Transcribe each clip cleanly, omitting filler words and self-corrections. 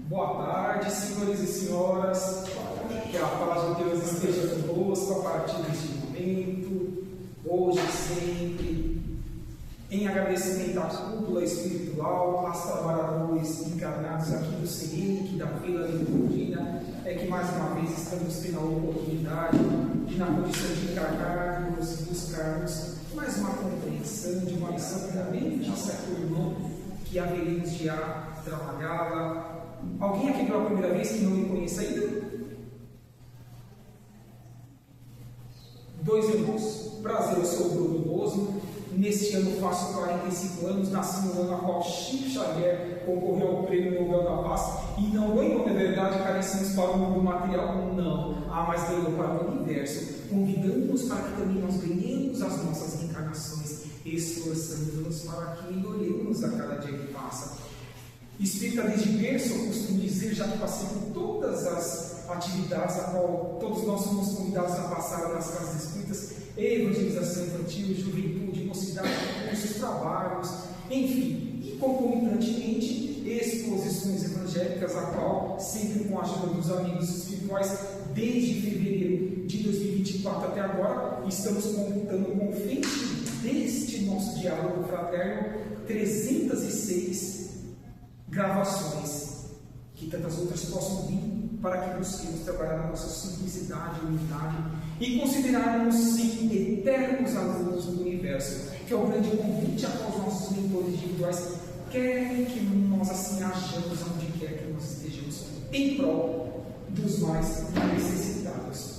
Boa tarde, senhores e senhoras. Que a paz de Deus esteja conosco a partir deste momento, hoje e sempre, em agradecimento à cúpula espiritual, às trabalhadores encarnados aqui do CENIC, da Vila Leopoldina, que mais uma vez estamos tendo a oportunidade de, na condição de encarnarmos e buscarmos mais uma compreensão de uma missão que também disse aqui o irmão, que haveremos de trabalhá-la. Alguém aqui pela primeira vez que não me conhece ainda? Dois irmãos. Prazer, eu sou o Bruno Bozo. Neste ano faço 45 anos, nasci no ano a qual Chico Xavier concorreu ao Prêmio Nobel da Paz e não ganhou, na verdade, carecemos para o mundo material, não, mas ganhou para o universo, convidando-nos para que também nós ganhemos as nossas encarnações, esforçando-nos para que melhoremos a cada dia que passa. Espírita desde berço, eu costumo dizer, já que passei por todas as atividades a qual todos nós somos convidados a passar nas casas espíritas, evangelização infantil, juventude, mocidade, cursos, trabalhos, enfim, e concomitantemente exposições evangélicas, a qual, sempre com a ajuda dos amigos espirituais, desde fevereiro de 2024 até agora, estamos contando com frente deste nosso diálogo fraterno 306 gravações, que tantas outras possam vir, para que busquemos trabalhar na nossa simplicidade e unidade e considerarmos sim eternos alunos do universo, que é o grande convite a todos os nossos mentores individuais querem que nós assim achamos onde quer que nós estejamos, em prol dos mais necessitados.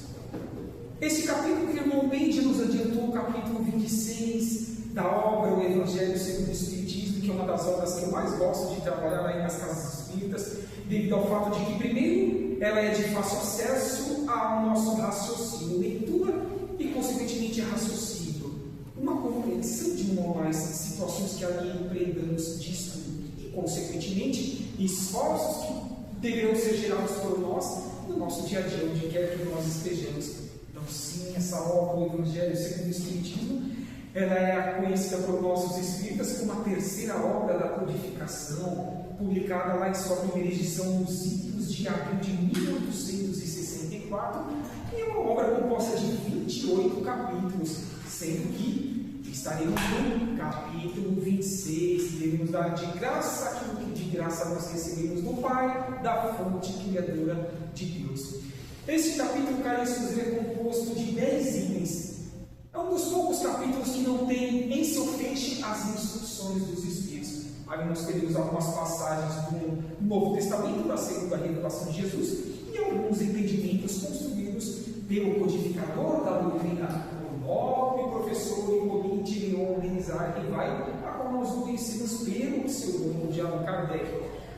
Este capítulo que o irmão Mendes nos adiantou, o capítulo 26 da obra O Evangelho segundo o Espiritismo, que é uma das obras que eu mais gosto de trabalhar aí nas casas espíritas, devido ao fato de que, primeiro, ela é de fácil acesso ao nosso raciocínio, leitura e, consequentemente, raciocínio, uma compreensão de normais situações que ali empreendamos de estudo e, consequentemente, esforços que deverão ser gerados por nós no nosso dia a dia, onde quer que nós estejamos. Então, sim, essa obra, o Evangelho segundo o Espiritismo, ela é conhecida por nossos espíritas como a terceira obra da codificação, publicada lá em sua primeira edição nos idos de abril de 1864, e é uma obra composta de 28 capítulos, sendo que estaremos no capítulo 26, devemos dar de graça aquilo que de graça nós recebemos do Pai, da fonte criadora de Deus. Este capítulo, caríssimos, é composto de 10 itens. É um dos poucos capítulos que não tem em seu feixe as instruções dos Espíritos. Ali nós teremos algumas passagens do Novo Testamento, da segunda revelação de Jesus, e alguns entendimentos construídos pelo codificador da doutrina, o nobre professor e ouvinte Leon Denis Rivail, a qual nós o conhecemos pelo pseudônimo de Allan Kardec.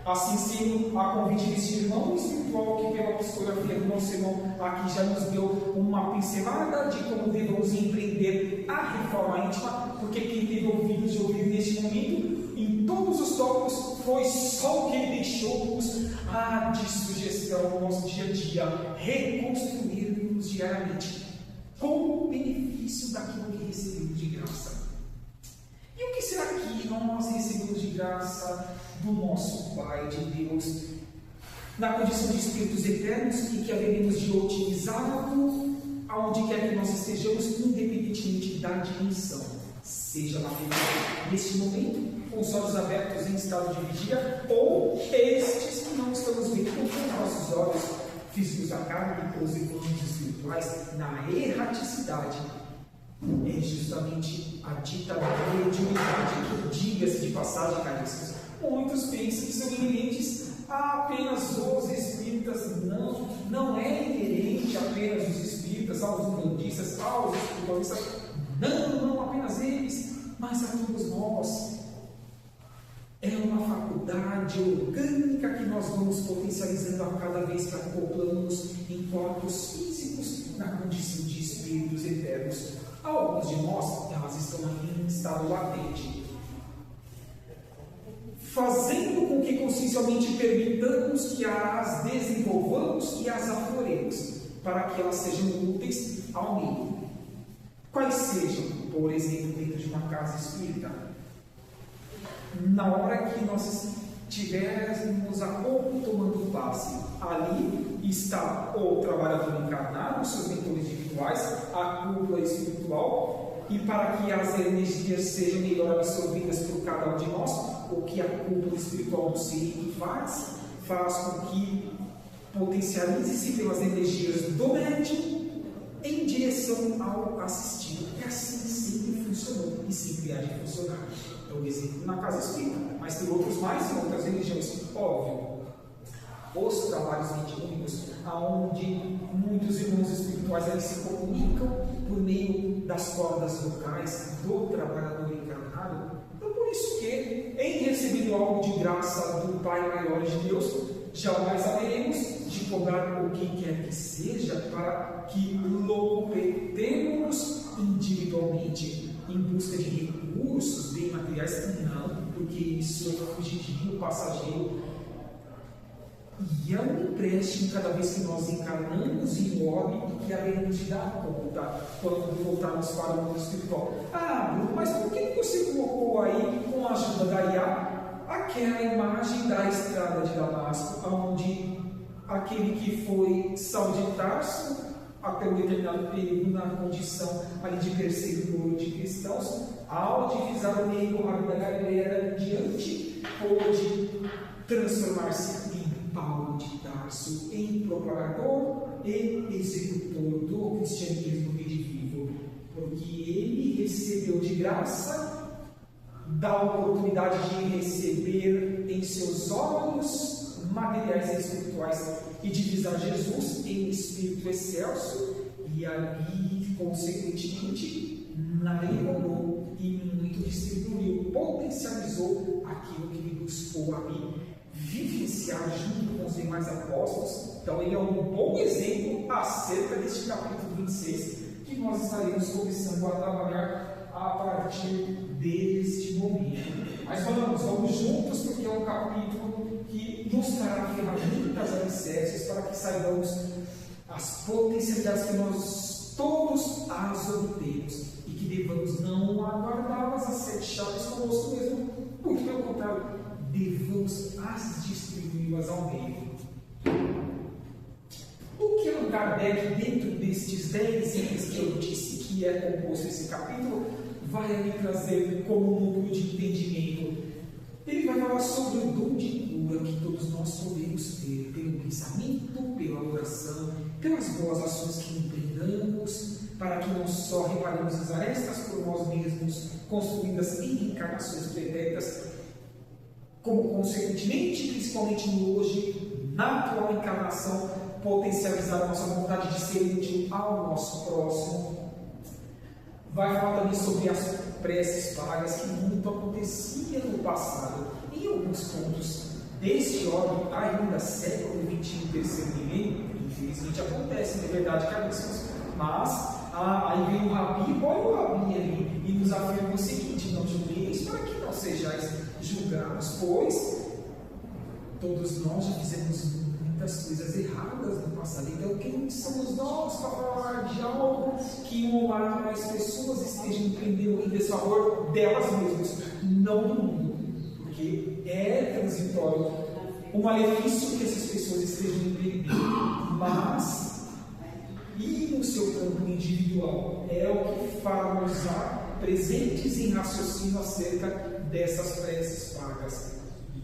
Assim sendo, a convite deste irmão espiritual que pela psicografia do nosso irmão aqui já nos deu uma pincelada de como devemos empreender a reforma íntima, porque quem teve ouvidos de ouvir neste momento, em todos os tópicos, foi só o que ele deixou-nos de sugestão no nosso dia a dia, reconstruirmos diariamente, com o benefício daquilo que recebemos de graça. E o que será que nós recebemos de graça do nosso Pai, de Deus, na condição de espíritos eternos e que haveremos de utilizá-lo aonde quer que nós estejamos, independentemente da dimensão, seja na vida neste momento, com os olhos abertos em estado de vigia, ou estes que não estamos vendo com os nossos olhos físicos da carne ou os irmãos espirituais na erraticidade. É justamente a dita mediunidade que, diga-se de passagem, caríssimos, muitos pensam que são inerentes a apenas os espíritas. Não é inerente apenas os espíritas, aos umbandistas, aos espiritualistas, não apenas eles, mas a todos nós. É uma faculdade orgânica que nós vamos potencializando a cada vez que acoplamos em corpos físicos na condição de espíritos eternos. Alguns de nós, elas estão aqui em estado latente, fazendo com que consciencialmente permitamos que as desenvolvamos e as afloremos, para que elas sejam úteis ao meio. Quais sejam, por exemplo, dentro de uma casa espírita? Na hora que nós estivermos a pouco tomando fácil. Ali está o trabalhador encarnado, os seus mentores individuais, a cúpula espiritual, e para que as energias sejam melhor absorvidas por cada um de nós, o que a cúpula espiritual do Siri faz com que potencialize-se pelas energias do médium em direção ao assistido. É assim que sempre funcionou e sempre há de funcionar. É o exemplo na casa espírita, mas tem outros mais em outras religiões, óbvio. Os trabalhos mediúnicos, onde muitos irmãos espirituais eles se comunicam por meio das cordas vocais do trabalhador encarnado. Então, por isso que, em recebido algo de graça do Pai maior de Deus, jamais haveremos de cobrar o que quer que seja para que locupetemos individualmente em busca de recursos bem materiais. Não, porque isso é fugitivo, passageiro. E é um empréstimo cada vez que nós encarnamos em um orbe que haveremos de dar conta quando voltarmos para o mundo espiritual. Ah, Bruno, mas por que você colocou aí, com a ajuda da IA, aquela imagem da estrada de Damasco, onde aquele que foi Saulo de Tarso, até um determinado período, na condição ali de perseguidor de cristãos, ao divisar o meio da Galileia diante, pôde transformar-se em Paulo de Tarso, em propagador e executor do cristianismo redivivo, porque ele recebeu de graça da oportunidade de receber em seus olhos materiais e espirituais e divisar Jesus em espírito excelso, e ali, consequentemente, navegador e muito distribuiu, potencializou aquilo que ele buscou ali vivenciar junto com os demais apóstolos. Então ele é um bom exemplo acerca deste capítulo 26 que nós estaremos começando a trabalhar a partir deste momento. Mas vamos juntos, porque é um capítulo que nos dará ferramentas alicerces para que saibamos as potencialidades que nós todos as obtemos e que devamos não aguardá-las a 7 chaves conosco mesmo, muito pelo contrário, devamos as distribuí-las ao meio. O que Allan Kardec, dentro destes 10 itens que eu disse que é composto esse capítulo, vai me trazer como um núcleo de entendimento? Ele vai falar sobre o dom de cura que todos nós podemos ter pelo pensamento, pela oração, pelas boas ações que empreendamos, para que não só reparemos as arestas por nós mesmos, construídas em encarnações pretéritas, como consequentemente, principalmente hoje, na atual encarnação, potencializar a nossa vontade de ser útil ao nosso próximo. Vai falar também sobre as preces pagas, que muito acontecia no passado. Em alguns pontos deste orbe, ainda século XXI, terceiro milênio, infelizmente acontece, não é verdade, caríssimos? Mas, aí vem o Rabi, olha o Rabi ali, e nos afirma o seguinte: não julgueis para que não sejais julgados, pois todos nós já fizemos muitas coisas erradas no passado. Então, quem somos nós para falar de algo que um ou mais pessoas estejam empreendendo em desfavor delas mesmas, não do mundo? Porque é transitório o malefício que essas pessoas estejam empreendendo, mas e no seu campo individual é o que faz presentes em raciocínio acerca dessas preces pagas.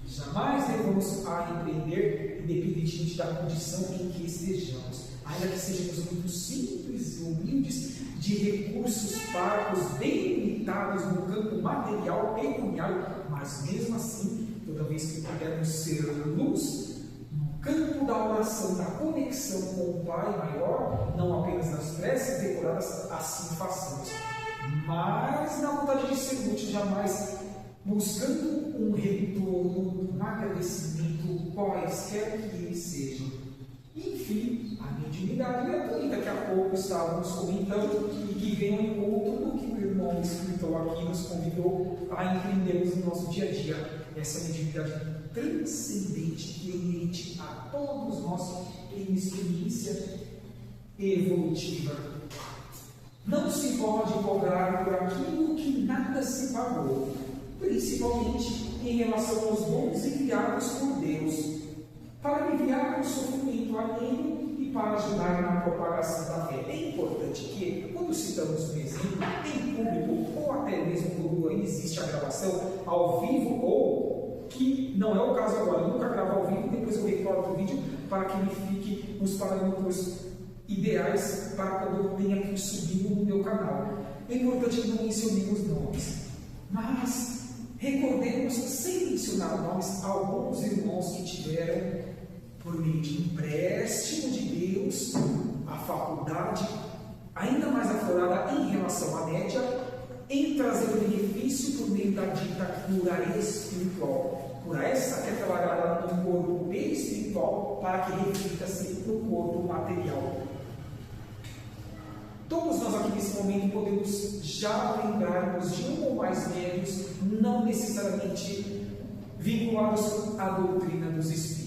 Jamais devemos a empreender, independentemente da condição em que estejamos, ainda que sejamos muito simples e humildes, de recursos parcos bem limitados no campo material e pecuniário, mas mesmo assim, toda vez que pudermos ser luz, no campo da oração, da conexão com o Pai maior, não apenas nas preces decoradas, assim façamos. Mas na vontade de ser útil, jamais buscando um retorno, um agradecimento, quaisquer que eles sejam. Enfim, a mediunidade gratuita, que há pouco estávamos comentando e que vem ao encontro do que o irmão escritor aqui nos convidou a entendermos no nosso dia a dia. Essa mediunidade transcendente que é inerente a todos nós em experiência evolutiva. Não se pode cobrar por aquilo que nada se pagou, principalmente em relação aos dons enviados por Deus. para aliviar o sofrimento alheio e para ajudar na propagação da fé. É importante que, quando citamos um exemplo, em público ou até mesmo quando existe a gravação ao vivo, ou que não é o caso agora, eu nunca gravo ao vivo, depois eu recorto o vídeo para que ele fique nos parâmetros ideais para quando eu tenha que subir no meu canal. É importante que não mencionemos nomes, mas recordemos, sem mencionar nomes, alguns irmãos que tiveram, por meio de empréstimo de Deus, a faculdade ainda mais aflorada em relação à média, em trazer o benefício por meio da dita cura espiritual. Cura essa que é trabalhada no corpo espiritual para que reflita-se no corpo material. Todos nós aqui nesse momento podemos já lembrarmos de um ou mais médios, não necessariamente vinculados à doutrina dos Espíritos.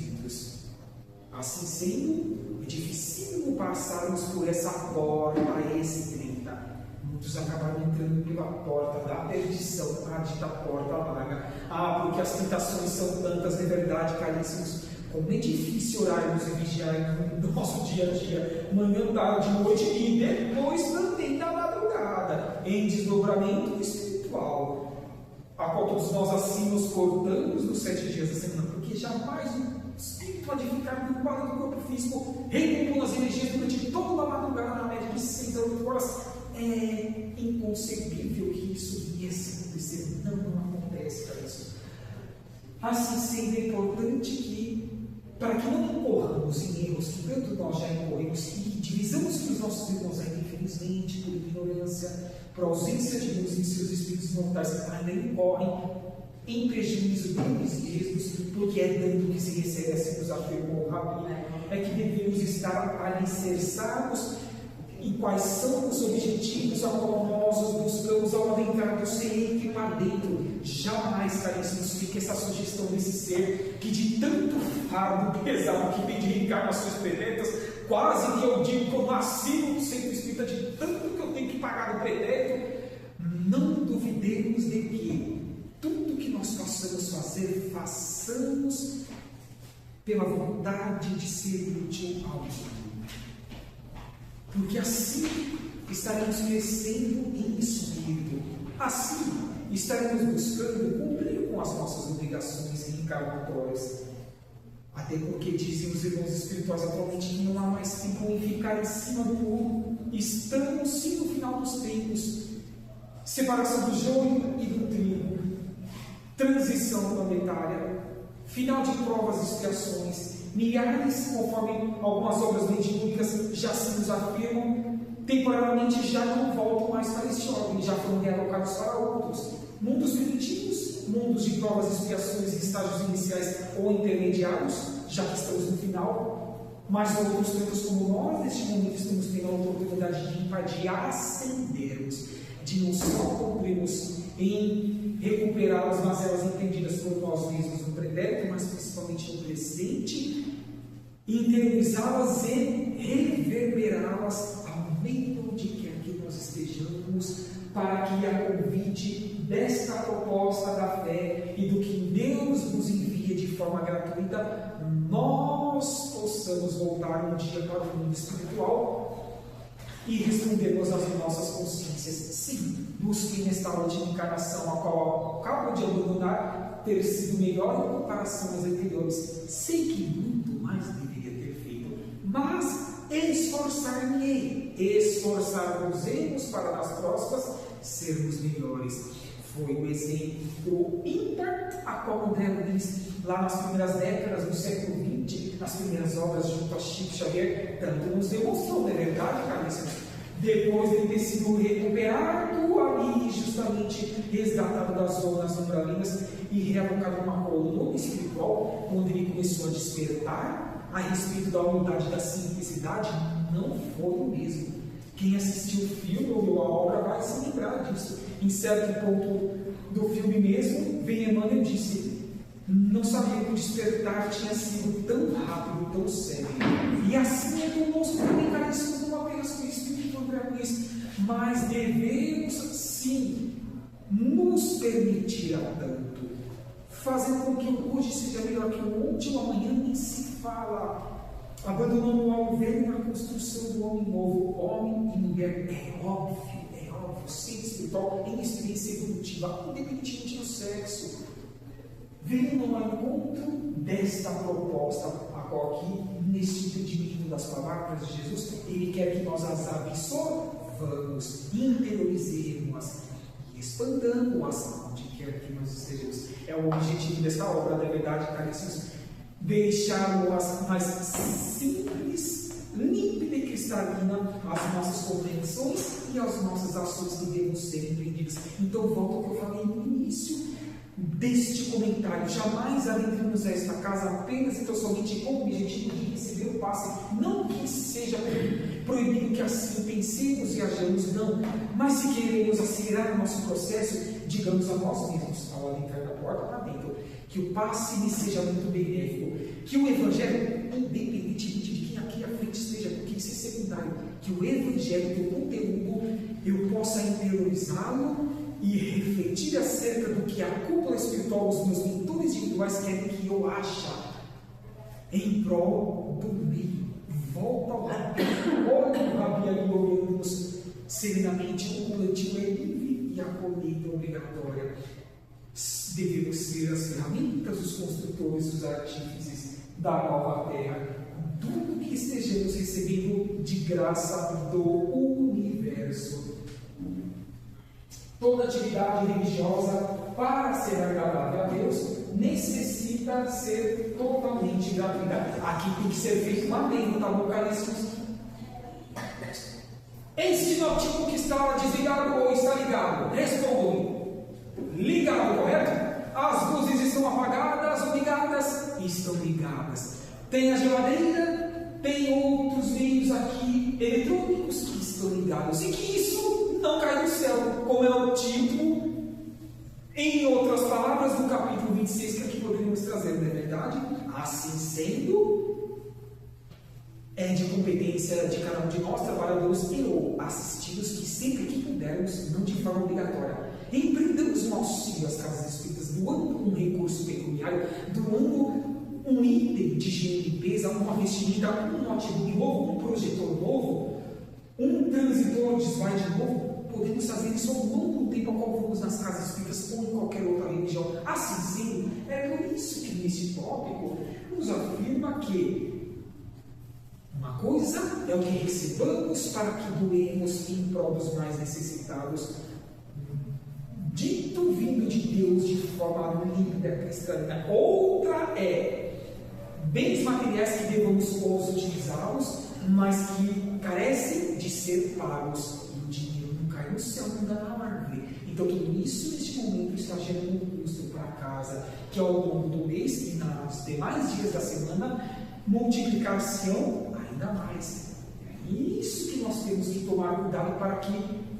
Assim sendo, é dificílimo passarmos por essa porta estreita. Muitos acabaram entrando pela porta da perdição, a dita porta larga. Porque as tentações são tantas, de verdade, caríssimos. Como é difícil orarmos e vigiarmos no nosso dia a dia, manhã, tarde, noite e depois também da madrugada, em desdobramento espiritual, a qual todos nós assim nos cortamos nos 7 dias da semana, porque jamais o espírito pode ficar no quadro do corpo físico, recompondo as energias durante toda a madrugada, na média de 6 a 8 horas. É inconcebível que isso viesse a acontecer. Não acontece, caríssimos. Assim sendo, é importante que, para que não incorramos em erros que tanto nós já incorremos e divisamos que os nossos irmãos ainda, infelizmente, por ignorância, por ausência de Deus em seus espíritos mortais, ainda incorrem em prejuízo deles mesmos, porque é dando que se recebe, assim nos afirmou o Rabi, é que devemos estar alicerçados em quais são os objetivos a qual nós buscamos ao adentrarmos sem que para dentro. Jamais, caríssimos, fique essa sugestão desse ser que de tanto fardo pesado que pedir encarnações pretéritas, quase que eu digo que eu nasci no centro espírita de tanto que eu tenho que pagar no pretérito. Não duvidemos de que tudo que nós possamos fazer, façamos pela vontade de ser útil ao mundo. Porque assim estaremos crescendo em espírito. Assim estaremos buscando cumprir com as nossas obrigações reencarnatórias. Até porque dizem os irmãos espirituais atualmente que não há mais tempo em ficar em cima do muro. Estamos sim no final dos tempos. Separação do joio e do trigo. Transição planetária. Final de provas e expiações. Milhares, conforme algumas obras mediúnicas já se nos afirmam, temporariamente já não voltam mais para este ordem, já foram realocados para outros. Mundos primitivos, mundos de provas e expiações em estágios iniciais ou intermediários, já que estamos no final, mas outros tantos como nós, neste momento, estamos tendo a oportunidade de ascendermos, de não só cumprirmos em recuperar as mazelas entendidas por nós mesmos no pretérito, mas principalmente no presente, interiorizá-las e reverberá-las ao meio onde quer que nós estejamos, para que a convite desta proposta da fé e do que Deus nos envia de forma gratuita, nós possamos voltar um dia para o mundo espiritual e respondermos às nossas consciências. Sim, busquem nesta última encarnação, a qual acabo de abandonar, ter sido melhor em comparação às anteriores. Sei que muito mais deveria ter feito, mas esforçar-me-ei, esforçar-nos para nas próximas sermos melhores. Foi o exemplo ímpar a qual André Luiz, lá nas primeiras décadas do século XX, nas primeiras obras junto a Chico Xavier, tanto nos demonstrou, não é verdade, caríssimos? Depois de ter sido recuperado ali, justamente resgatado das zonas umbralinas e realocado numa coluna espiritual, onde ele começou a despertar a respeito da humildade e da simplicidade, não foi o mesmo. Quem assistiu o filme ou viu a obra vai se lembrar disso. Em certo ponto do filme mesmo, vem Emmanuel e disse: não sabia que o despertar tinha sido tão rápido, tão sério. E assim é conosco também, caríssimos, não apenas com o Espírito André, mas devemos sim nos permitir a tanto, fazer com que o hoje seja melhor que o ontem, o amanhã nem se fala, abandonando o homem velho na construção do homem novo. Homem e mulher, é óbvio, ser espiritual em experiência evolutiva, independentemente do sexo. Vendo ao encontro desta proposta, a qual aqui, neste entendimento das palavras de Jesus, Ele quer que nós as absorvamos, interiorizemos e expandamos onde quer que nós estejamos. É o objetivo desta obra, da verdade, caríssimos, deixar-las mais simples, límpida e cristalina as nossas compreensões e as nossas ações que devem ser empreendidas. Então, volto ao que eu falei no início deste comentário. Jamais adentramos esta casa apenas e tão somente com o objetivo de receber o passe. Não que seja proibido que assim pensemos e ajamos, não. Mas se queremos acelerar o nosso processo, digamos a nós mesmos, ao adentrar da porta para dentro, que o passe me seja muito benéfico, que o Evangelho, independentemente de quem aqui à frente esteja, porque isso é secundário, que o Evangelho, que o conteúdo, eu possa interiorizá-lo e refletir acerca do que a cúpula espiritual, os meus mentores individuais querem que eu ache em prol do meio. Volta ao Rabi, olha o Rabi ali olhando-nos serenamente. O plantio é livre e a colheita é obrigatória. Devemos ser as ferramentas, os construtores, os artífices da nova terra. Tudo que estejamos recebendo de graça do universo. Toda atividade religiosa, para ser agradável a Deus, necessita ser totalmente gratuita. Aqui tem que ser feito um adendo, tá bom, caríssimos? Este notebook está desligado ou está ligado? Respondam-me. Ligado, correto? As luzes estão apagadas ou ligadas? Estão ligadas. Tem a geladeira, tem outros meios aqui eletrônicos que estão ligados. E que isso não cai do céu, como é o tipo, em outras palavras, do capítulo 26, que aqui poderíamos trazer, não é verdade? Assim sendo, é de competência de cada um de nós, trabalhadores e ou assistidos, que sempre que pudermos, não de forma obrigatória, empreendamos o nosso auxílio às casas espíritas, doando um recurso pecuniário, doando um item de higiene e limpeza, uma vestimenta, um notebook novo, um projetor novo, um transitor de slide novo. Podemos fazer isso ao longo do tempo ao qual vamos nas casas espíritas ou em qualquer outra religião. Assim sendo, é por isso que neste tópico nos afirma que uma coisa é o que recebamos para que doemos em prol dos mais necessitados, dito vindo de Deus de forma límpida, cristalina. Outra é bens materiais que devamos utilizá-los, mas que carecem de ser pagos. E o dinheiro não cai no céu, não dá na árvore. Então, tudo isso neste momento está gerando um custo para a casa, que ao longo do mês e nos demais dias da semana multiplicar-se-ão ainda mais. É isso que nós temos que tomar cuidado para que,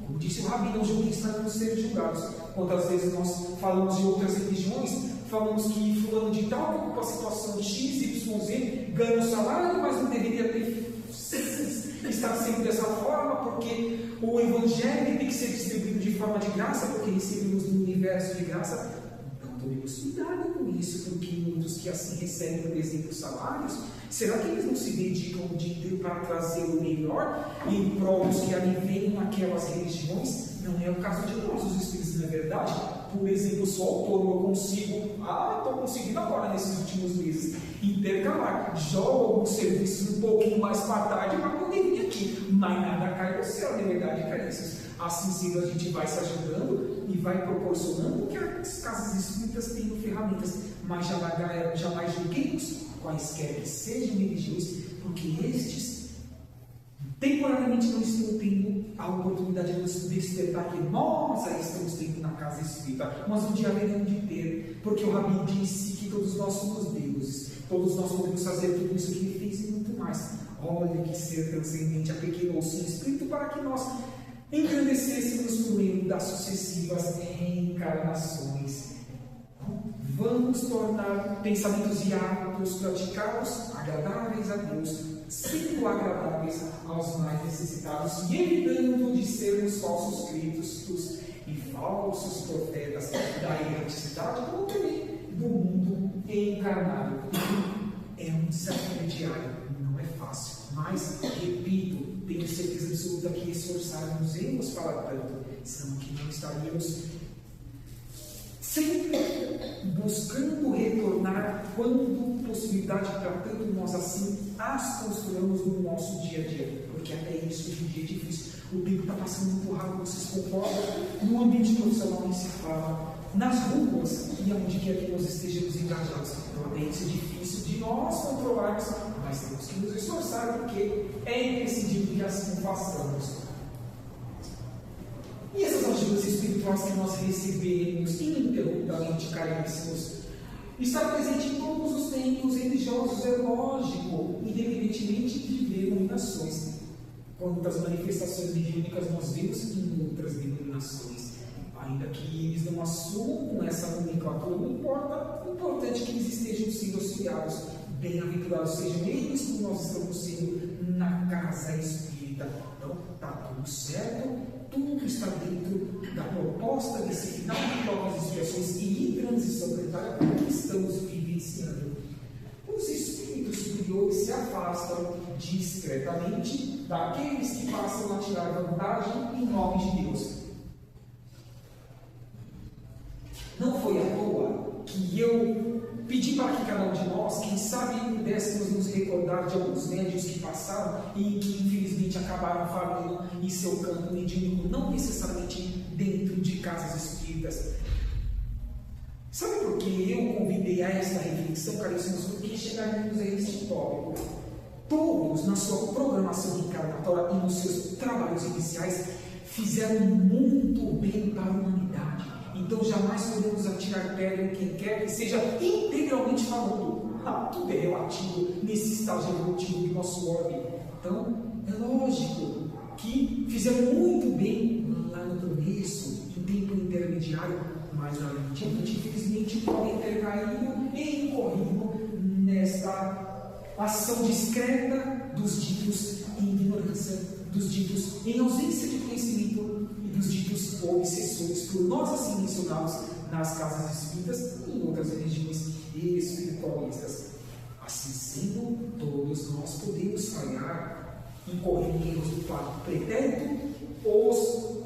como disse o Rabi, não julgueis para não serem julgados. Quantas vezes nós falamos de outras religiões, falamos que fulano de tal ocupa a situação X, Y, Z, ganha o salário, mas não deveria ter estar sempre dessa forma, porque o Evangelho tem que ser distribuído de forma de graça, porque recebemos no universo de graça. Então tomemos cuidado com isso, porque muitos que assim recebem, por exemplo, salários, será que eles não se dedicam o dia inteiro para trazer o melhor em prol dos que ali vêm naquelas religiões? Não é o caso de nós, os espíritos, não é verdade? Por exemplo, eu sou autônomo, eu consigo, estou conseguindo agora nesses últimos meses, intercalar, jogo alguns serviços um pouquinho mais para tarde para poder vir aqui, mas nada cai do céu, não é verdade, caríssimos? Assim sendo, a gente vai se ajudando e vai proporcionando que as casas espíritas tenham ferramentas, mas jamais julguemos quaisquer que sejam religiões, porque estes temporariamente não estão tendo a oportunidade de nos despertar que nós aí estamos tendo na casa espírita, mas um dia haverão de ter, porque o Rabi disse que todos nós somos deuses, todos nós podemos fazer tudo isso que ele fez e muito mais. Olha que ser transcendente apequenou-se em espírito para que nós engrandecêssemos por meio das sucessivas reencarnações. Vamos tornar pensamentos e atos praticados agradáveis a Deus, sendo agradáveis aos mais necessitados e evitando de sermos falsos cristos e falsos profetas da erraticidade, como também do mundo encarnado. é um desafio diário, não é fácil, mas, repito, tenho certeza absoluta que esforçarmos para tanto, senão aqui não estaríamos sempre buscando retornar quando possibilidade para tanto, nós assim as construamos no nosso dia a dia, porque até isso hoje em dia é difícil. O tempo está passando muito rápido, vocês concordam? No ambiente profissional nem se fala, nas ruas e aonde quer que nós estejamos engajados. Então até isso é difícil de nós controlarmos, mas temos que nos esforçar, porque é imprescindível que assim façamos. E essas ajudas espirituais que nós recebemos ininterruptamente, caríssimos, está presente em todos os templos religiosos, é lógico, independentemente de denominações. Quantas manifestações mediúnicas nós vemos em outras denominações, ainda que eles não assumam essa nomenclatura, não importa, o importante é que eles estejam sendo auxiliados. Bem-aventurados sejam eles, como nós estamos sendo na casa espírita. Então, está tudo certo. Tudo está dentro da proposta desse final de provas e expiações e em transição planetária que estamos vivenciando. Os espíritos superiores se afastam discretamente daqueles que passam a tirar vantagem em nome de Deus. Não foi à toa que eu pedi para que cada um de nós, quem sabe, pudéssemos nos recordar de alguns médiuns que passaram e que infelizmente acabaram falando em seu campo mediúnico, não necessariamente dentro de casas espíritas. Sabe por que eu convidei a esta reflexão, caríssimos? Porque chegaremos a este tópico. Todos, na sua programação reencarnatória e nos seus trabalhos iniciais, fizeram muito bem para a humanidade. Então jamais podemos atirar pedra em quem quer que seja integralmente falando. Tudo é relativo nesse estágio evolutivo do nosso orbe. Então, é lógico que fizeram muito bem lá no começo, no tempo intermediário, mas lá adiante, infelizmente, podem ter caído e incorrido nesta ação discreta dos ditos em ignorância, dos ditos em ausência de conhecimento e dos ditos obsessores, por nós assim mencionados nas casas espíritas e em outras religiões espiritualistas. Assim sendo, todos nós podemos falhar, incorrer em erros do plano pretérito, os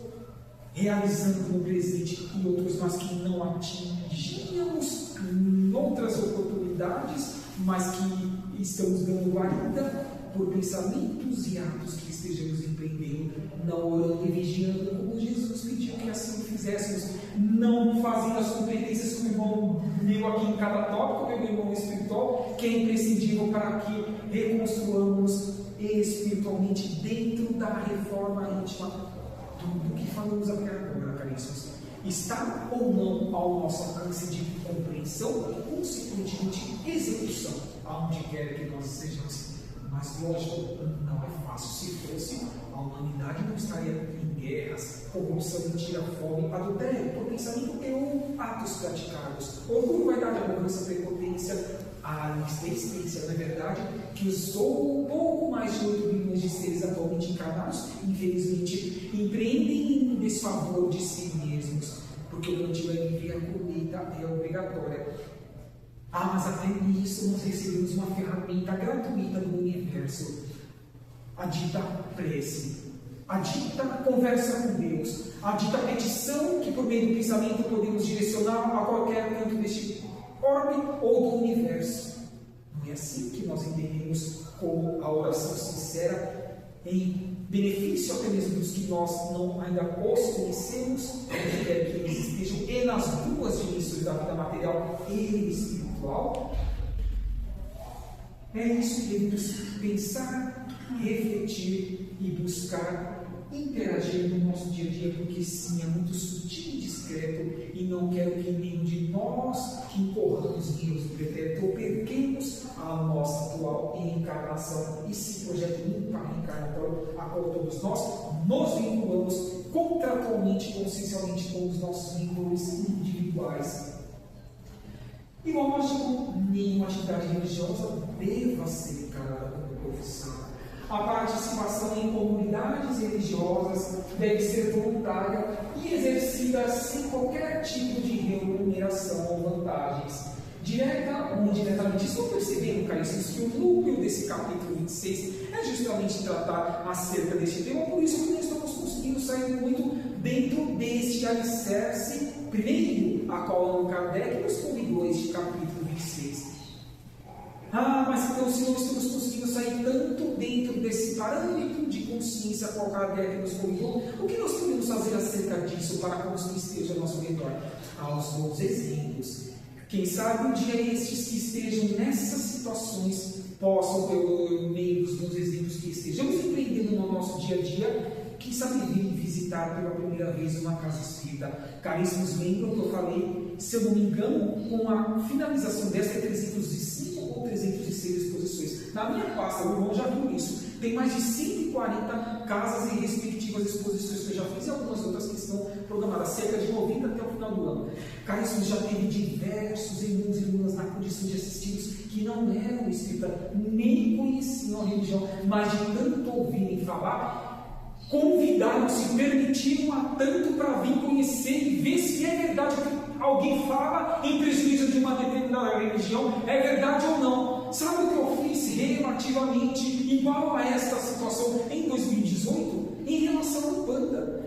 realizando no presente e outros mas que não atingíamos em outras oportunidades, mas que estamos dando guarida por pensamentos e atos que estejamos empreendendo, não orando e vigiando como Jesus pediu que assim fizéssemos, não fazendo as competências que o irmão deu aqui em cada tópico, meu irmão espiritual, que é imprescindível para que reconstruamos espiritualmente dentro da reforma íntima. Tudo que falamos até agora, caríssimos, está ou não ao nosso alcance de compreensão e, consequentemente, execução, aonde quer que nós estejamos. Mas, lógico, não é fácil. Se fosse, a humanidade não estaria em guerras, corrupção, mentira, fome, adultério, por pensamento ou atos praticados, orgulho, vaidade, arrogância, prepotência, a existência, na verdade, que os pouco mais de 8 bilhões de seres atualmente encarnados, infelizmente, empreendem em desfavor de si mesmos, porque o plantio é livre e a colheita é obrigatória. Mas até nisso nós recebemos uma ferramenta gratuita do universo, a dita prece, a dita conversa com Deus, a dita petição que por meio do pensamento podemos direcionar a qualquer canto deste orbe ou do universo. Não é assim que nós entendemos como a oração sincera em benefício até mesmo dos que nós não ainda os conhecemos, onde quer que eles estejam, e nas duas dimensões da vida material e espiritual. É isso que devemos pensar, refletir e buscar interagir no nosso dia a dia, porque sim, é muito sutil e discreto, e não quero que nenhum de nós que incorramos em erros do pretérito ou perquemos a nossa atual encarnação e se projeto reencarnatório a qual todos nós nos vinculamos contratualmente, consciencialmente com os nossos vínculos individuais. E lógico, nenhuma atividade religiosa deva ser encarada como profissão. A participação em comunidades religiosas deve ser voluntária e exercida sem qualquer tipo de remuneração ou vantagens. direta ou indiretamente. Estão percebendo, caríssimos, que o núcleo desse capítulo 26 é justamente tratar acerca deste tema, por isso que nós estamos conseguindo sair muito dentro deste alicerce, primeiro, a qual Allan Kardec nos convidou a este capítulo 26. Mas então, se não estamos conseguindo sair tanto dentro desse parâmetro de consciência a qual Kardec nos convidou, o que nós podemos fazer acerca disso para que isso esteja ao nosso redor? Aos bons exemplos. Quem sabe um dia estes que estejam nessas situações possam, pelo meio dos bons exemplos que estejamos empreendendo no nosso dia a dia, quem sabe vir visitar pela primeira vez uma casa espírita. Caríssimos, lembram que eu falei, se eu não me engano, com a finalização desta é 305 ou 306 exposições. Na minha pasta, o irmão já viu isso. Tem mais de 140 casas e respectivas exposições que eu já fiz e algumas outras que estão programadas, cerca de 90 até o final do ano. Caríssimos, já teve diversos irmãos e irmãs na condição de assisti-los que não eram espíritas, nem conheciam a religião, mas de tanto ouvirem falar, convidaram-se, permitiram a tanto para vir conhecer e ver se é verdade o que alguém fala em prejuízo de uma determinada religião, é verdade ou não. Sabe o que eu fiz relativamente igual a esta situação em 2018? Em relação ao Umbanda.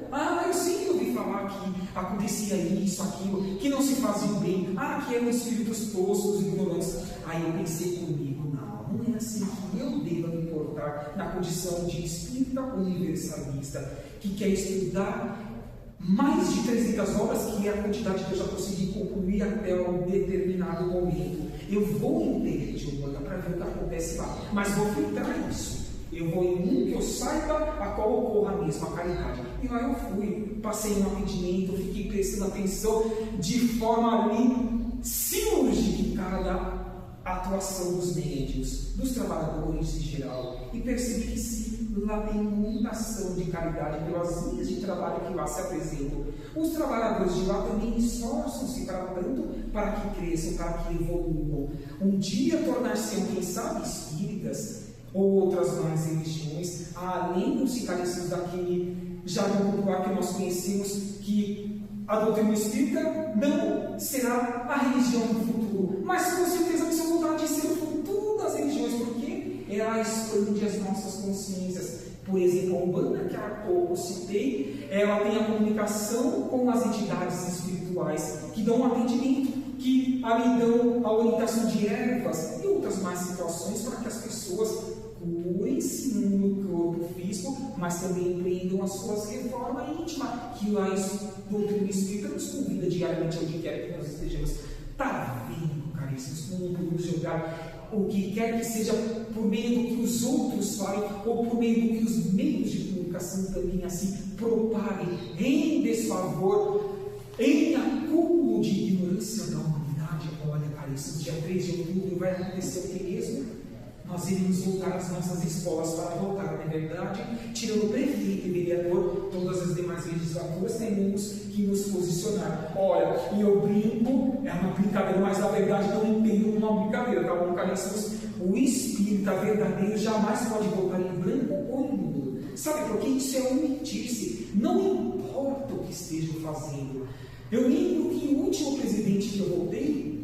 Eu sempre ouvi falar que acontecia isso, aquilo, que não se fazia bem, que eram espíritos toscos e ignorantes. Aí eu pensei comigo, não é assim que eu devo me portar na condição de espírita universalista, que quer estudar mais de 300 obras, que é a quantidade que eu já consegui concluir até um determinado momento. Eu vou em terra de Umbanda para ver o que acontece lá, mas vou filtrar isso. Eu vou em um que eu saiba a qual ocorra a mesma caridade. E lá eu fui, passei um atendimento, fiquei prestando atenção de forma ali cirúrgica em cada atuação dos médios, dos trabalhadores em geral, e percebi que sim, lá tem muita ação de caridade pelas linhas de trabalho que lá se apresentam. Os trabalhadores de lá também esforçam-se para tanto, para que cresçam, para que evoluam. Um dia tornar-se, quem sabe, espíritas, ou outras mais religiões, além dos caríssimos daquele jargão popular que nós conhecemos, que a doutrina espírita não será a religião do futuro, mas com certeza a missão vontade de ser o futuro das religiões, porque ela expande as nossas consciências. Por exemplo, a Umbanda, que há pouco citei, ela tem a comunicação com as entidades espirituais, que dão atendimento, que ali dão a orientação de ervas e outras mais situações para que as pessoas curem-se no corpo físico, mas também empreendam as suas reformas íntimas, que a doutrina espírita nos convida diariamente onde quer que nós estejamos. Está vendo, caríssimos, como não podemos jogar o que quer que seja por meio do que os outros falem, ou por meio do que os meios de comunicação também assim propaguem, em desfavor, em acúmulo de ignorância da humanidade. Olha, caríssimos, dia 3 de outubro vai acontecer o que mesmo? Nós iremos voltar às nossas escolas para voltar, não é verdade? Tirando o prefeito e vereador, todas as demais legislaturas temos que nos posicionar. Olha, e eu brinco, é uma brincadeira, mas na verdade não entendo uma brincadeira, tá bom, caríssimos? O espírita verdadeiro jamais pode voltar em branco ou em nulo. Sabe por quê? Isso é omitir-se. Não importa o que estejam fazendo. Eu lembro que o último presidente que eu voltei,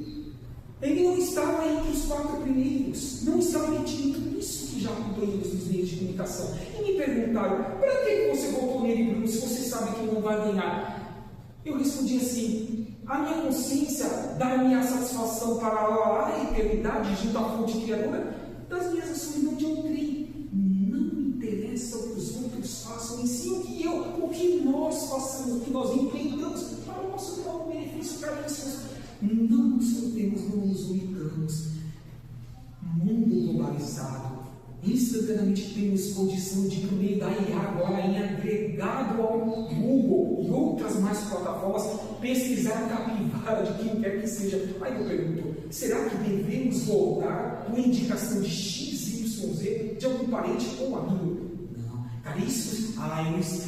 ele não estava entre os 4 primeiros, não estava mentindo tudo isso que já acompanhamos nos meios de comunicação. E me perguntaram, para que você votou nele, Bruno, se você sabe que não vai ganhar? Eu respondi assim, a minha consciência dá-me a satisfação para a eternidade junto à fonte criadora das minhas ações, não de outrem. Não me interessa o que os outros façam, em si o que nós façamos, o que nós empreendamos para o nosso próprio benefício, caríssimos. Não nos soltemos, não nos limitamos. Mundo globalizado, instantaneamente temos condição de, por meio da IA, agora em agregado ao Google e outras mais plataformas, pesquisar a capivara de quem quer que seja. Aí eu pergunto, será que devemos voltar por indicação de XYZ de algum parente ou amigo? Caríssimos,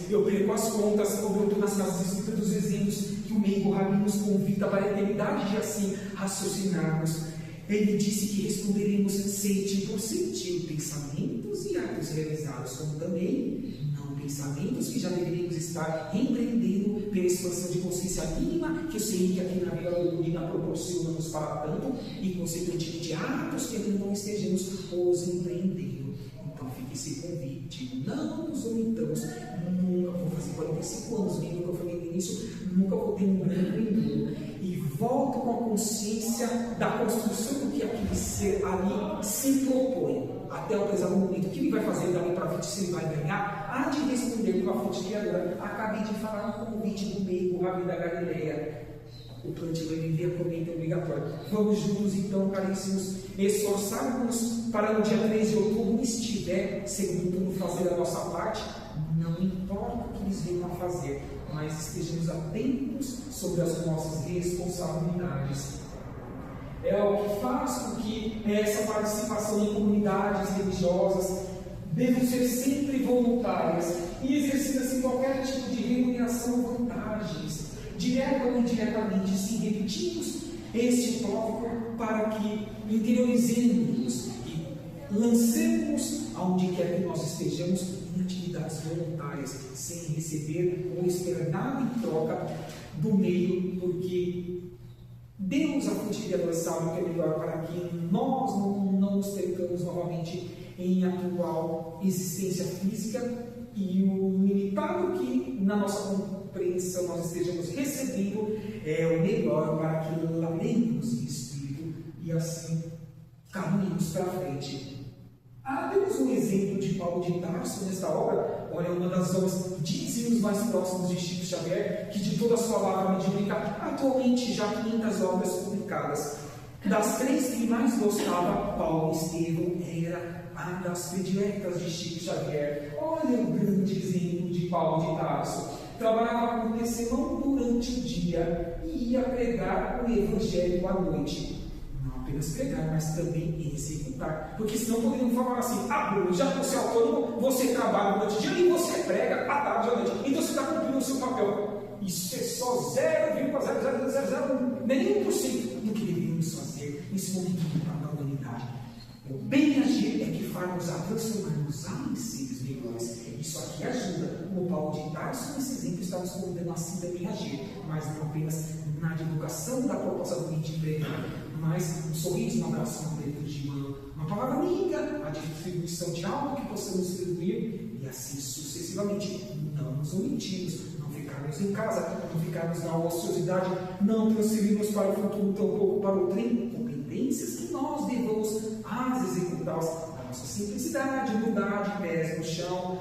eu perco as contas quando eu estou nas casas espíritas dos exemplos que o Meigo Rabi nos convida para a eternidade de assim raciocinarmos. Ele disse que responderemos sentido por sentido, pensamentos e atos realizados, como também não pensamentos que já deveríamos estar empreendendo pela expansão de consciência mínima, que eu sei que aqui na Vila Leopoldina proporciona-nos para tanto, e consequentemente atos que ainda não estejamos os empreendendo. Então fica esse convite, não nos omitamos, nunca vou fazer 45 anos, lembra que eu falei no início, nunca vou ter um branco em duro, e volto com a consciência da construção do que aquele ser ali se propõe, até o presente momento. O que ele vai fazer dali para frente, se ele vai ganhar, há de responder com a fonte criadora. Acabei de falar no convite do meio, o Rabi da Galileia. O plantio vai viver a colheita obrigatória. Vamos juntos, então, caríssimos, esforçarmos para no dia 3 de outubro estiver segundo fazer a nossa parte. Não importa o que eles venham a fazer, mas estejamos atentos sobre as nossas responsabilidades. É o que faz com que essa participação em comunidades religiosas devam ser sempre voluntárias e exercidas sem qualquer tipo de remuneração ou vantagens, direta ou indiretamente, sim, repetimos este tópico para que interiorizemos e lancemos aonde quer que nós estejamos em atividades voluntárias, sem receber ou esperar nada em troca do meio, porque Deus, a fonte criadora, sabe o que é melhor para que nós não nos percamos novamente em atual existência física, e o limitado que na nossa compreensão nós estejamos recebendo é o melhor para que lamemos em espírito e assim caminhemos para frente. Temos um exemplo de Paulo de Tarso nesta obra. Olha, uma das obras dízimos mais próximos de Chico Xavier, que de toda a sua obra mediúnica, atualmente já 500 obras publicadas. Das 3 que mais gostava, Paulo Estevão era a das prediletas de Chico Xavier. Olha o grande exemplo de Paulo de Tarso. Trabalhava com tecelão durante o dia e ia pregar o Evangelho à noite. Não apenas pregar, mas também executar. Porque senão poderiam falar assim: Bruno, já que você é autônomo, você trabalha durante o dia e você prega à tarde à noite. Então você está cumprindo o seu papel. Isso é só 0,00001% do que deveríamos fazer nesse momento da humanidade. O bem agir é que faz-nos a transformar-nos em seres melhores. Isso aqui ajuda. Como Paulo de Tarso, nesse exemplo, está nos convidando assim também a agir, mas não apenas na divulgação da proposta do mente pregar, mas um sorriso, um abraço, um aperto de mão, uma palavra amiga, a distribuição de algo que possamos distribuir, e assim sucessivamente. Não nos omitimos, não ficarmos em casa, não ficarmos na ociosidade, não transferirmos para o futuro, tampouco para o trem, competências que nós devamos as executá-las, a nossa simplicidade, humildade, pés no chão,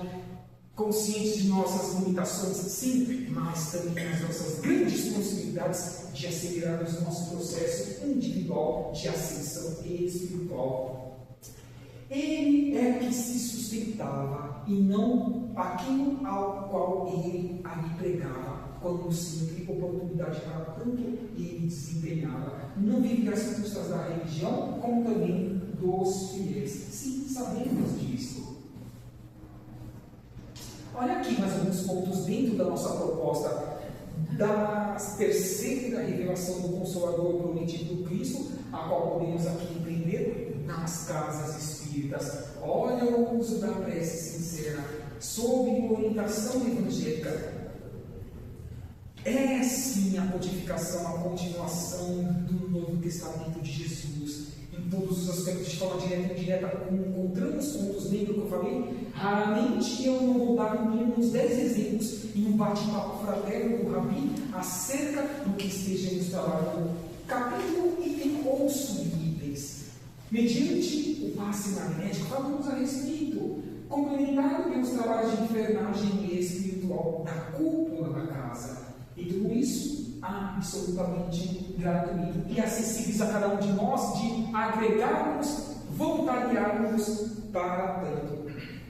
conscientes de nossas limitações sempre, mas também as nossas grandes possibilidades de acelerarmos o nosso processo individual de ascensão espiritual. Ele é que se sustentava e não aquilo ao qual ele ali pregava, quando sempre oportunidade para tanto ele desempenhava. Não vivia as custas da religião, como também dos fiéis. Sim, sabemos disso. Olha aqui mais alguns pontos dentro da nossa proposta da terceira revelação do Consolador prometido do Cristo, a qual podemos aqui empreender nas casas espíritas. Olha o uso da prece sincera, sob orientação evangélica. É sim a codificação, a continuação do Novo Testamento de Jesus. Em todos os aspectos, de forma direta e indireta, como encontramos pontos, lembra que eu falei? Raramente eu não vou dar no mínimo uns 10 exemplos em um bate-papo fraterno com o Rabi acerca do que estejamos trabalhando, capítulo, item ou subitens. Mediante o passe magnético, falamos a respeito, complementado pelos trabalhos de enfermagem espiritual da cúpula da casa. E tudo isso absolutamente gratuito e acessíveis a cada um de nós, de agregarmos, voluntariarmos para tanto.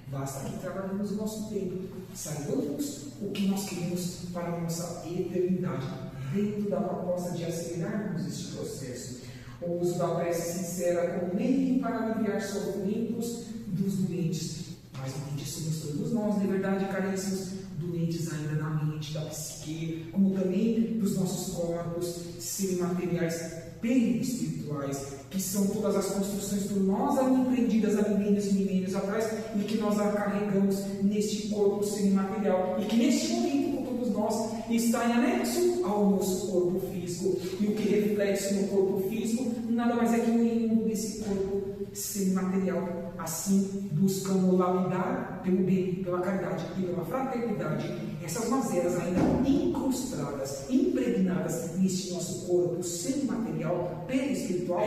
Basta que trabalhemos o nosso tempo, saibamos o que nós queremos para a nossa eternidade, dentro da proposta de acelerarmos este processo. O uso da prece sincera como meio para aliviar sofrimentos dos doentes. Mas doentes somos todos nós, de verdade, caríssimos, doentes ainda na mente, da psique, como também dos nossos corpos semimateriais. perispirituais, que são todas as construções por nós empreendidas há milênios e milênios atrás e que nós carregamos neste corpo semimaterial e que neste momento, com todos nós, está em anexo ao nosso corpo físico. E o que reflete no corpo físico nada mais é que o mundo desse corpo semimaterial. Assim, buscamos lapidar pelo bem, pela caridade e pela fraternidade essas mazelas ainda incrustadas, impregnadas neste nosso corpo semimaterial, perispiritual.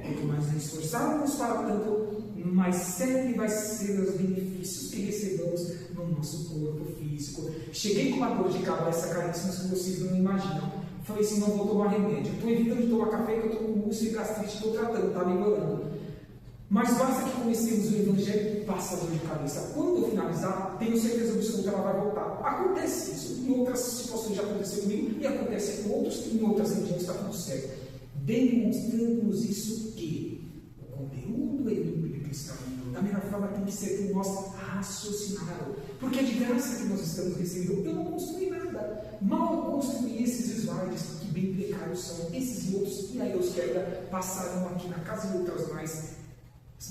Quanto mais nos esforçarmos para tanto, mais sério vai ser os benefícios que recebamos no nosso corpo físico. Cheguei com uma dor de cabeça, caríssimos, que vocês não imaginam. Falei assim, não vou tomar remédio. Estou evitando de tomar café, que eu estou com úlcera e gastrite, estou tratando, está melhorando. Mas basta que comecemos o Evangelho e passa a dor de cabeça. Quando eu finalizar, tenho certeza absoluta que ela vai voltar. Acontece isso. Em outras situações já aconteceu comigo e acontece com outros, e em outras regiões está tudo certo. Demonstrando-nos isso que o conteúdo bíblico está indo. Da melhor forma tem que ser por nós raciocinado. Porque é de graça que nós estamos recebendo. Eu não construí nada. Mal construí esses slides, que bem precários são esses e outros, e aí os que ainda passaram aqui na casa e outras mais.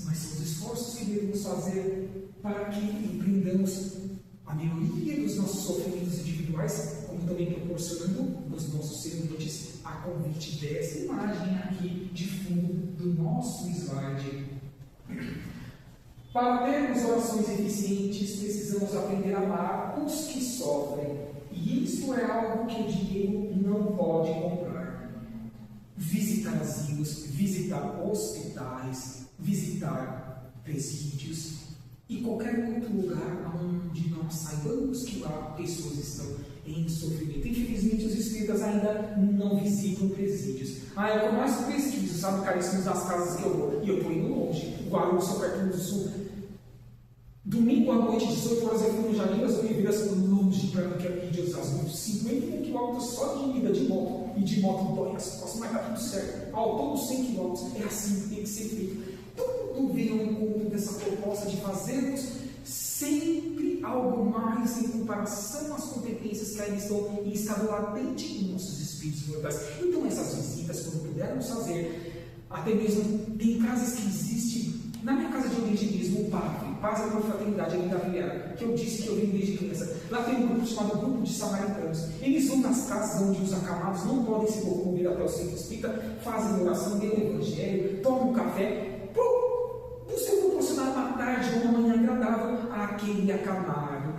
Mas são os esforços que devemos fazer para que empreendamos a melhoria dos nossos sofrimentos individuais, como também proporcionando nos nossos semelhantes a convite dessa imagem aqui de fundo do nosso slide. Para termos orações eficientes, precisamos aprender a amar os que sofrem. E isso é algo que o dinheiro não pode comprar. Visitar asilos, visitar hospitais, visitar presídios e qualquer outro lugar onde nós saibamos que lá pessoas estão em sofrimento. Infelizmente, os espíritas ainda não visitam presídios. É o que eu mais pesquiso, sabe, caríssimos, das casas que eu vou. E eu estou indo longe. Guarulhos, São Caetano do Sul. Domingo à noite, 18 horas, eu fui no Jardim das Oliveira, longe para que aqui de Osasco, 51 km só de ida de moto. E de moto dói as costas, mas está tudo certo. Ao todo 100 km. É assim que tem que ser feito. Tudo vem ao encontro dessa proposta de fazermos sempre algo mais em comparação às competências que ainda estão em estado latente em nossos espíritos mortais. Então, essas visitas, quando pudermos fazer, até mesmo tem casas que existem. Na minha casa de originismo, o padre, Paz e Fraternidade, ali da Riviera, que eu disse que eu vim desde criança, lá tem um grupo chamado Grupo de Samaritanos. Eles vão nas casas onde os acamados não podem se locomover até o centro espírita, fazem oração, dêem o evangelho, tomam um café, buscam proporcionar uma tarde ou uma manhã agradável àquele acamado.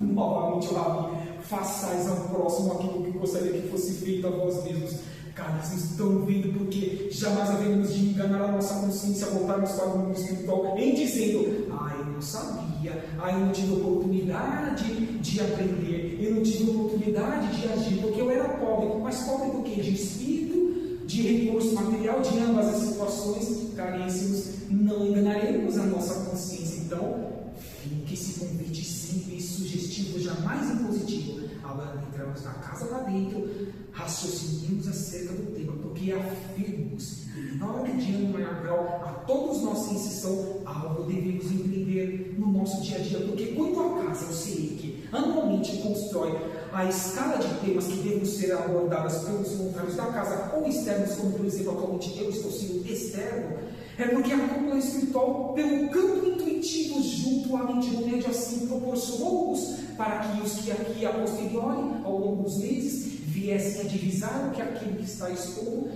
Novamente, o Rabi, façais ao próximo aquilo que gostaria que fosse feito a vós mesmos. Cara, vocês estão vendo porque jamais haveremos de enganar a nossa consciência, voltarmos para o mundo espiritual em dizendo: eu não sabia, eu não tive oportunidade de aprender, eu não tive oportunidade de agir, porque eu era pobre. Mas pobre do quê? De espírito, de recurso material, de ambas as situações, caríssimos, não enganaremos a nossa consciência. Então, fique esse convite sempre sugestivo, jamais impositivo. Agora entramos na casa lá dentro, raciocinemos acerca do tema, porque afirmos que na hora de ano maior grau, a todos nós, sem exceção, algo devemos empreender no nosso dia a dia, porque quando a casa, o CEIC, anualmente constrói a escala de temas que devem ser abordadas pelos voluntários da casa, ou externos, como por exemplo atualmente eu estou sendo externo, é porque a cúpula espiritual, pelo campo intuitivo junto à mente do médio, assim proporcionou-nos para que os que aqui a posteriori, ao longo dos meses, viessem a divisar o que aquele que está expondo,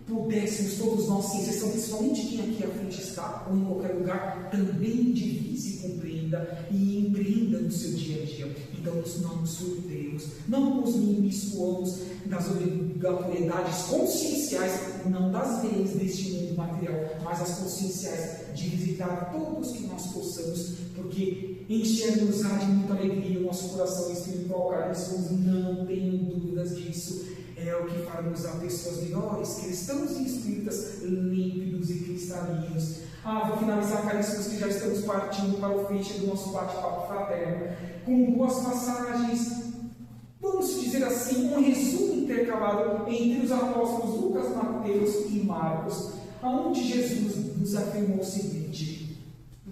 pudéssemos todos nós, sem exceção, principalmente quem aqui à frente está, ou em qualquer lugar, também divise, compreenda e empreenda no seu dia a dia. Então, não nos surpreendemos, não nos imiscuamos das obrigatoriedades conscienciais, não das leis deste mundo material, mas as conscienciais de visitar todos que nós possamos, porque encher-nos-á de muita alegria o nosso coração espiritual, caríssimos, não tenham dúvidas disso. É o que fará-nos a pessoas melhores, cristãos e espíritas, límpidos e cristalinos. Vou finalizar, caríssimos, que já estamos partindo para o fecho do nosso bate-papo fraterno, com duas passagens, vamos dizer assim, um resumo intercalado entre os apóstolos Lucas, Mateus e Marcos, onde Jesus nos afirmou o seguinte: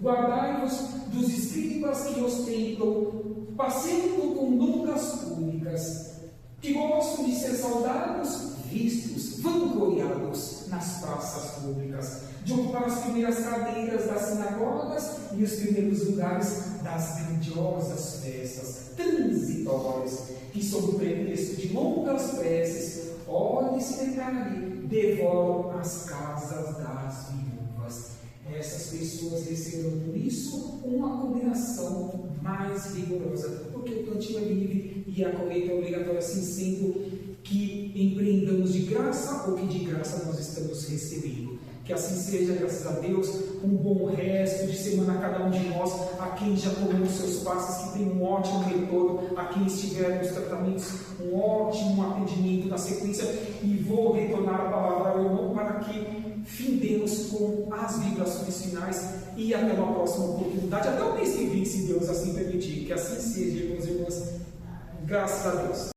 guardai-vos dos escribas que ostentam, passeando com longas túnicas, que gostam de ser saudados, vistos, vangloriados nas praças públicas, de ocupar as primeiras cadeiras das sinagogas e os primeiros lugares das grandiosas festas transitórias, que, sob o pretexto de longas preces, olhe-se detalhe, devoram as casas das viúvas. Essas pessoas receberão por isso uma condenação mais rigorosa, porque o plantio é livre e a colheita é obrigatória, assim sendo que empreendamos de graça ou que de graça nós estamos recebendo. Que assim seja, graças a Deus, um bom resto de semana a cada um de nós, a quem já comeu os seus passos, que tem um ótimo retorno, a quem estiver nos tratamentos, um ótimo atendimento na sequência, e vou retornar a palavra ao irmão para que findemos com as vibrações finais e até uma próxima oportunidade, até o mês que vem, se Deus assim permitir, que assim seja, meus irmãos, graças a Deus.